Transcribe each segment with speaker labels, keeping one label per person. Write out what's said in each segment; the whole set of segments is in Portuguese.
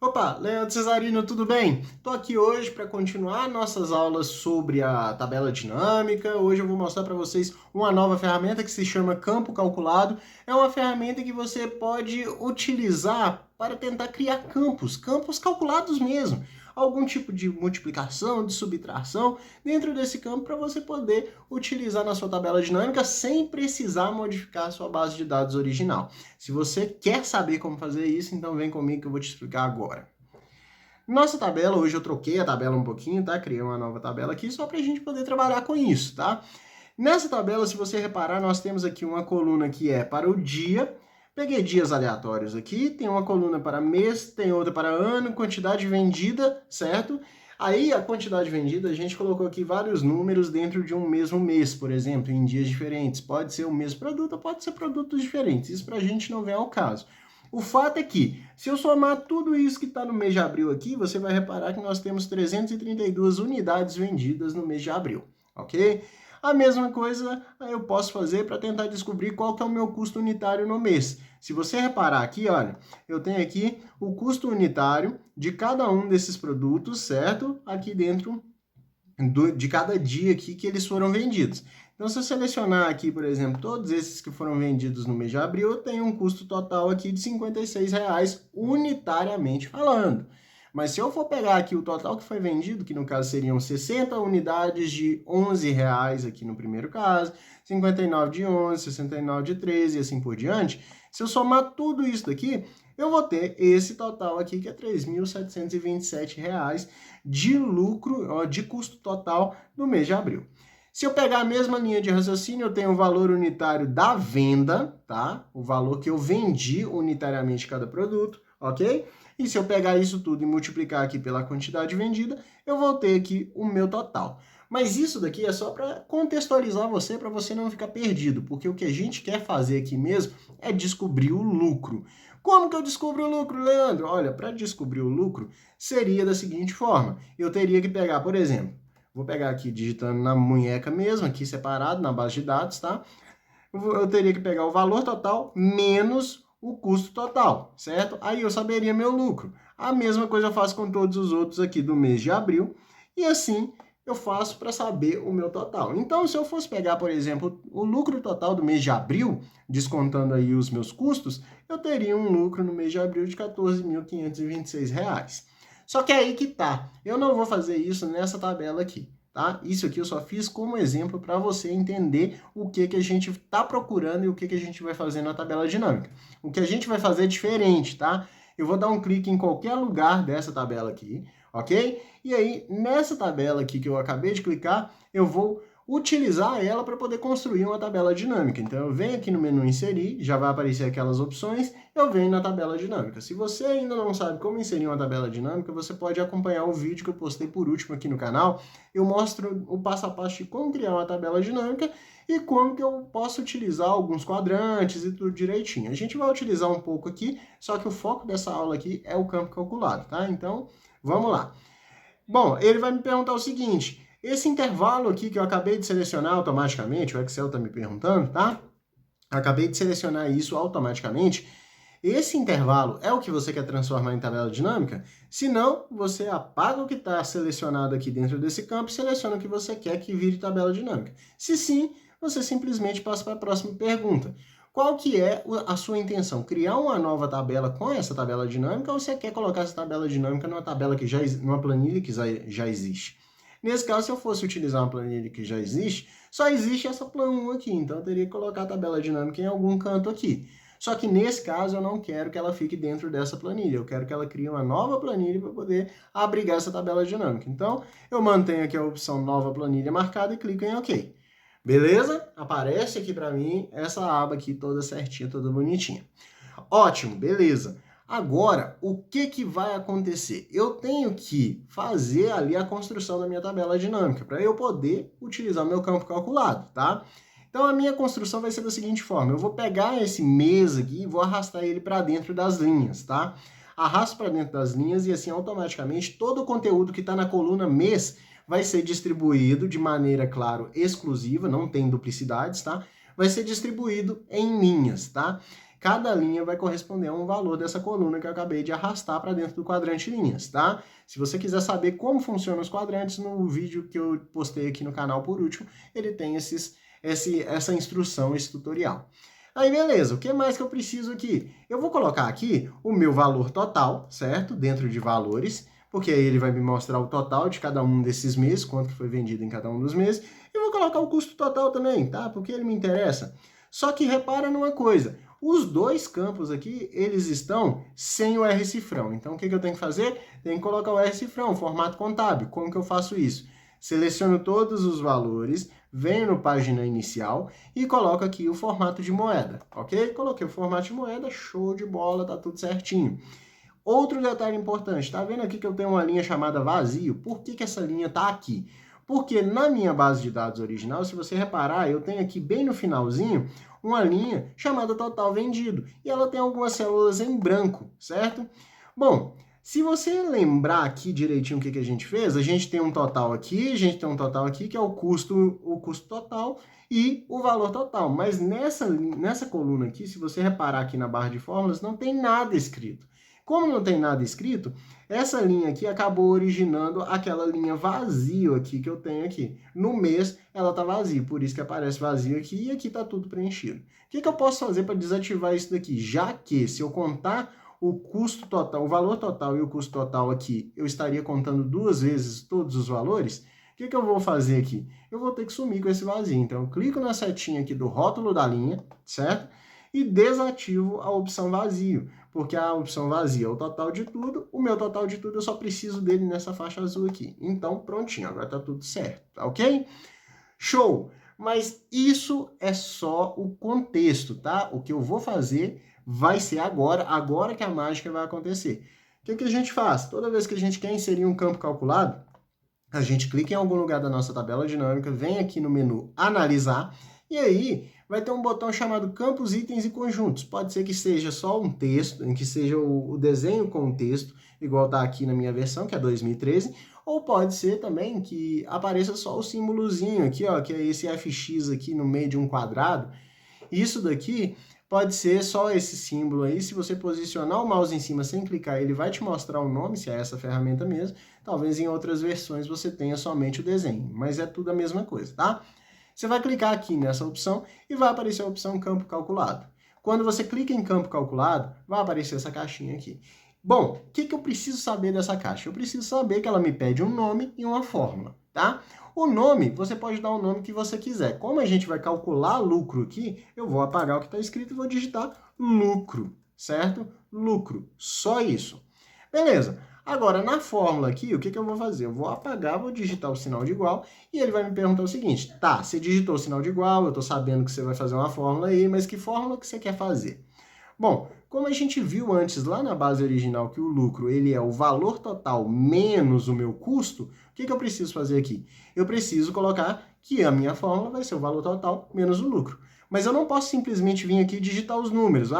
Speaker 1: Opa, Leandro Cesarino, tudo bem? Estou aqui hoje para continuar nossas aulas sobre a tabela dinâmica. Hoje eu vou mostrar para vocês uma nova ferramenta que se chama Campo Calculado. É uma ferramenta que você pode utilizar para tentar criar campos calculados mesmo. Algum tipo de multiplicação, de subtração dentro desse campo para você poder utilizar na sua tabela dinâmica sem precisar modificar a sua base de dados original. Se você quer saber como fazer isso, então vem comigo que eu vou te explicar agora. Nossa tabela, hoje eu troquei a tabela um pouquinho, tá? Criei uma nova tabela aqui só para a gente poder trabalhar com isso, tá? Nessa tabela, se você reparar, nós temos aqui uma coluna que é para o dia. Peguei dias aleatórios aqui, tem uma coluna para mês, tem outra para ano, quantidade vendida, certo? Aí, a quantidade vendida, a gente colocou aqui vários números dentro de um mesmo mês, por exemplo, em dias diferentes. Pode ser o mesmo produto, pode ser produtos diferentes. Isso para a gente não vem ao caso. O fato é que, se eu somar tudo isso que está no mês de abril aqui, você vai reparar que nós temos 332 unidades vendidas no mês de abril, ok? A mesma coisa eu posso fazer para tentar descobrir qual que é o meu custo unitário no mês. Se você reparar aqui, olha, eu tenho aqui o custo unitário de cada um desses produtos, certo? Aqui dentro de cada dia aqui que eles foram vendidos. Então, se eu selecionar aqui, por exemplo, todos esses que foram vendidos no mês de abril, eu tenho um custo total aqui de R$ 56,00 unitariamente falando. Mas se eu for pegar aqui o total que foi vendido, que no caso seriam 60 unidades de R$ 11,00 aqui no primeiro caso, 59 de 11, 69 de 13 e assim por diante, se eu somar tudo isso daqui, eu vou ter esse total aqui que é R$ 3.727 de lucro, de custo total no mês de abril. Se eu pegar a mesma linha de raciocínio, eu tenho o valor unitário da venda, tá? O valor que eu vendi unitariamente cada produto, ok? E se eu pegar isso tudo e multiplicar aqui pela quantidade vendida, eu vou ter aqui o meu total. Mas isso daqui é só para contextualizar você, para você não ficar perdido, porque o que a gente quer fazer aqui mesmo é descobrir o lucro. Como que eu descubro o lucro, Leandro? Olha, para descobrir o lucro, seria da seguinte forma. Eu teria que pegar, por exemplo, vou pegar aqui digitando na munheca mesmo, aqui separado, na base de dados, tá? Eu teria que pegar o valor total menos o custo total, certo? Aí eu saberia meu lucro. A mesma coisa eu faço com todos os outros aqui do mês de abril. E assim eu faço para saber o meu total. Então, se eu fosse pegar, por exemplo, o lucro total do mês de abril, descontando aí os meus custos, eu teria um lucro no mês de abril de R$ 14.526. Só que é aí que tá. Eu não vou fazer isso nessa tabela aqui, tá? Isso aqui eu só fiz como exemplo para você entender o que a gente está procurando e o que a gente vai fazer na tabela dinâmica. O que a gente vai fazer é diferente, tá? Eu vou dar um clique em qualquer lugar dessa tabela aqui, ok? E aí, nessa tabela aqui que eu acabei de clicar, eu vou utilizar ela para poder construir uma tabela dinâmica. Então, eu venho aqui no menu Inserir, já vai aparecer aquelas opções, eu venho na tabela dinâmica. Se você ainda não sabe como inserir uma tabela dinâmica, você pode acompanhar o vídeo que eu postei por último aqui no canal. Eu mostro o passo a passo de como criar uma tabela dinâmica e como que eu posso utilizar alguns quadrantes e tudo direitinho. A gente vai utilizar um pouco aqui, só que o foco dessa aula aqui é o campo calculado, tá? Então, vamos lá. Bom, ele vai me perguntar o seguinte, esse intervalo aqui que eu acabei de selecionar automaticamente, o Excel está me perguntando, tá? Acabei de selecionar isso automaticamente. Esse intervalo é o que você quer transformar em tabela dinâmica? Se não, você apaga o que está selecionado aqui dentro desse campo e seleciona o que você quer que vire tabela dinâmica. Se sim, você simplesmente passa para a próxima pergunta. Qual que é a sua intenção? Criar uma nova tabela com essa tabela dinâmica ou você quer colocar essa tabela dinâmica numa tabela que numa planilha que já existe? Nesse caso, se eu fosse utilizar uma planilha que já existe, só existe essa plan 1 aqui, então eu teria que colocar a tabela dinâmica em algum canto aqui. Só que nesse caso eu não quero que ela fique dentro dessa planilha, eu quero que ela crie uma nova planilha para poder abrigar essa tabela dinâmica. Então, eu mantenho aqui a opção nova planilha marcada e clico em OK. Beleza? Aparece aqui para mim essa aba aqui toda certinha, toda bonitinha. Ótimo, beleza. Agora, o que vai acontecer? Eu tenho que fazer ali a construção da minha tabela dinâmica para eu poder utilizar o meu campo calculado, tá? Então, a minha construção vai ser da seguinte forma. Eu vou pegar esse mês aqui e vou arrastar ele para dentro das linhas, tá? Arrasto para dentro das linhas e assim, automaticamente, todo o conteúdo que está na coluna mês vai ser distribuído de maneira, claro, exclusiva, não tem duplicidades, tá? Vai ser distribuído em linhas, tá? cada linha vai corresponder a um valor dessa coluna que eu acabei de arrastar para dentro do quadrante linhas, tá? Se você quiser saber como funcionam os quadrantes, no vídeo que eu postei aqui no canal por último, ele tem essa instrução, esse tutorial. Aí, beleza, o que mais que eu preciso aqui? Eu vou colocar aqui o meu valor total, certo? Dentro de valores, porque aí ele vai me mostrar o total de cada um desses meses, quanto que foi vendido em cada um dos meses. E vou colocar o custo total também, tá? Porque ele me interessa. Só que repara numa coisa, os dois campos aqui, eles estão sem o R-cifrão. Então, o que eu tenho que fazer? Tenho que colocar o R-cifrão, formato contábil. Como que eu faço isso? Seleciono todos os valores, venho no página inicial e coloco aqui o formato de moeda, ok? Coloquei o formato de moeda, show de bola, tá tudo certinho. Outro detalhe importante, tá vendo aqui que eu tenho uma linha chamada vazio? Por que essa linha tá aqui? Porque na minha base de dados original, se você reparar, eu tenho aqui bem no finalzinho uma linha chamada total vendido. E ela tem algumas células em branco, certo? Bom, se você lembrar aqui direitinho o que a gente fez, a gente tem um total aqui, a gente tem um total aqui, que é o custo total e o valor total. Mas nessa coluna aqui, se você reparar aqui na barra de fórmulas, não tem nada escrito. Como não tem nada escrito, essa linha aqui acabou originando aquela linha vazio aqui que eu tenho aqui. No mês, ela está vazia, por isso que aparece vazio aqui e aqui está tudo preenchido. O que eu posso fazer para desativar isso daqui? Já que, se eu contar o custo total, o valor total e o custo total aqui, eu estaria contando duas vezes todos os valores, o que eu vou fazer aqui? Eu vou ter que sumir com esse vazio. Então, eu clico na setinha aqui do rótulo da linha, certo? E desativo a opção vazio, porque a opção vazia é o total de tudo, o meu total de tudo eu só preciso dele nessa faixa azul aqui. Então, prontinho, agora tá tudo certo, tá ok? Show! Mas isso é só o contexto, tá? O que eu vou fazer vai ser agora que a mágica vai acontecer. O que a gente faz? Toda vez que a gente quer inserir um campo calculado, a gente clica em algum lugar da nossa tabela dinâmica, vem aqui no menu Analisar, e aí vai ter um botão chamado Campos, Itens e Conjuntos. Pode ser que seja só um texto, em que seja o desenho com o texto, igual está aqui na minha versão, que é 2013, ou pode ser também que apareça só o símbolozinho aqui, ó, que é esse FX aqui no meio de um quadrado. Isso daqui pode ser só esse símbolo aí. Se você posicionar o mouse em cima sem clicar, ele vai te mostrar o nome, se é essa ferramenta mesmo. Talvez em outras versões você tenha somente o desenho, mas é tudo a mesma coisa, tá? Você vai clicar aqui nessa opção e vai aparecer a opção Campo Calculado. Quando você clica em Campo Calculado, vai aparecer essa caixinha aqui. Bom, o que eu preciso saber dessa caixa? Eu preciso saber que ela me pede um nome e uma fórmula, tá? O nome, você pode dar o nome que você quiser. Como a gente vai calcular lucro aqui, eu vou apagar o que está escrito e vou digitar lucro, certo? Lucro, só isso. Beleza. Agora, na fórmula aqui, o que eu vou fazer? Eu vou apagar, vou digitar o sinal de igual e ele vai me perguntar o seguinte, tá, você digitou o sinal de igual, eu estou sabendo que você vai fazer uma fórmula aí, mas que fórmula que você quer fazer? Bom, como a gente viu antes lá na base original que o lucro ele é o valor total menos o meu custo, o que eu preciso fazer aqui? Eu preciso colocar que a minha fórmula vai ser o valor total menos o lucro. Mas eu não posso simplesmente vir aqui e digitar os números.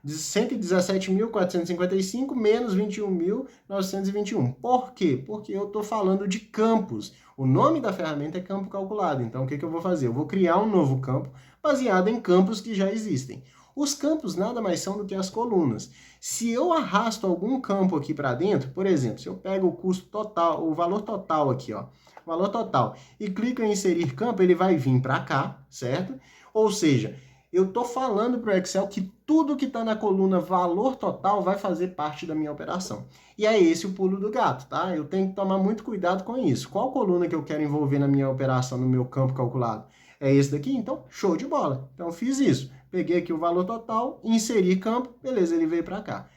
Speaker 1: 117.455 menos 21.921. Por quê? Porque eu estou falando de campos. O nome da ferramenta é campo calculado. Então, o que eu vou fazer? Eu vou criar um novo campo baseado em campos que já existem. Os campos nada mais são do que as colunas. Se eu arrasto algum campo aqui para dentro, por exemplo, se eu pego o custo total, o valor total aqui, ó, valor total, e clico em inserir campo, ele vai vir para cá, certo? Ou seja, eu estou falando para o Excel que tudo que está na coluna valor total vai fazer parte da minha operação. E é esse o pulo do gato, tá? Eu tenho que tomar muito cuidado com isso. Qual coluna que eu quero envolver na minha operação, no meu campo calculado? É esse daqui? Então, show de bola. Então, eu fiz isso. Peguei aqui o valor total, inseri campo, beleza, ele veio para cá.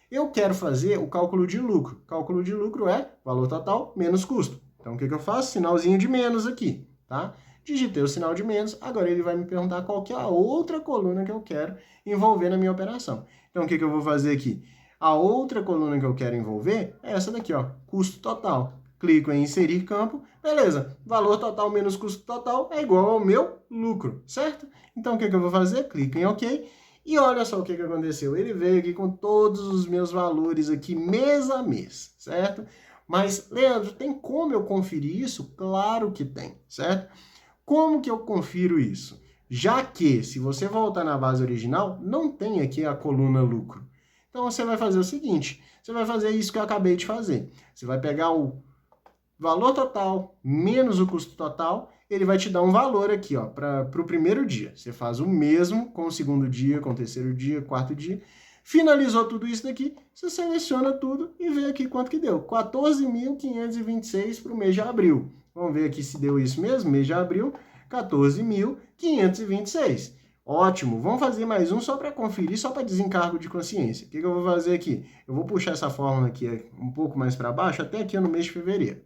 Speaker 1: Eu quero fazer o cálculo de lucro. Cálculo de lucro é valor total menos custo. Então, o que eu faço? Sinalzinho de menos aqui, tá? Digitei o sinal de menos, agora ele vai me perguntar qual que é a outra coluna que eu quero envolver na minha operação. Então, o que eu vou fazer aqui? A outra coluna que eu quero envolver é essa daqui, ó, custo total. Clico em inserir campo, beleza, valor total menos custo total é igual ao meu lucro, certo? Então, o que eu vou fazer? Clico em OK e olha só o que aconteceu. Ele veio aqui com todos os meus valores aqui mês a mês, certo? Mas, Leandro, tem como eu conferir isso? Claro que tem, certo? Como que eu confiro isso? Já que, se você voltar na base original, não tem aqui a coluna lucro. Então, você vai fazer o seguinte, você vai fazer isso que eu acabei de fazer. Você vai pegar o valor total menos o custo total, ele vai te dar um valor aqui, ó, para o primeiro dia. Você faz o mesmo com o segundo dia, com o terceiro dia, quarto dia. Finalizou tudo isso daqui, você seleciona tudo e vê aqui quanto que deu. 14.526 para o mês de abril. Vamos ver aqui se deu isso mesmo, mês de abril, 14.526. Ótimo, vamos fazer mais um só para conferir, só para desencargo de consciência. O que eu vou fazer aqui? Eu vou puxar essa fórmula aqui um pouco mais para baixo, até aqui no mês de fevereiro.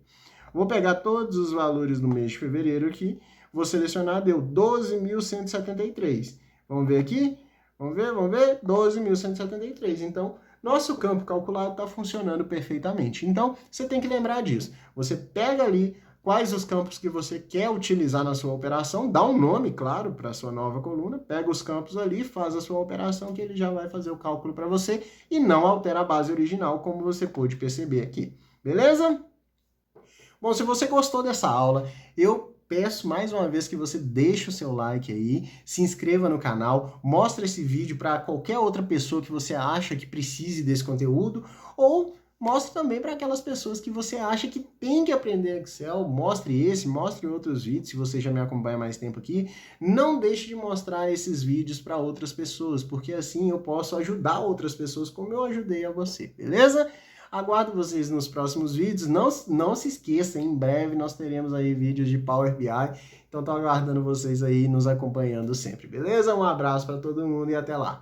Speaker 1: Vou pegar todos os valores do mês de fevereiro aqui, vou selecionar, deu 12.173. Vamos ver aqui? Vamos ver? 12.173. Então, nosso campo calculado está funcionando perfeitamente. Então, você tem que lembrar disso. Você pega ali quais os campos que você quer utilizar na sua operação, dá um nome, claro, para a sua nova coluna, pega os campos ali, faz a sua operação, que ele já vai fazer o cálculo para você e não altera a base original, como você pôde perceber aqui. Beleza? Bom, se você gostou dessa aula, eu peço mais uma vez que você deixe o seu like aí, se inscreva no canal, mostre esse vídeo para qualquer outra pessoa que você acha que precise desse conteúdo, ou mostre também para aquelas pessoas que você acha que tem que aprender Excel, mostre outros vídeos, se você já me acompanha mais tempo aqui. Não deixe de mostrar esses vídeos para outras pessoas, porque assim eu posso ajudar outras pessoas como eu ajudei a você, beleza? Aguardo vocês nos próximos vídeos. Não se esqueça, em breve nós teremos aí vídeos de Power BI. Então, estou aguardando vocês aí nos acompanhando sempre, beleza? Um abraço para todo mundo e até lá.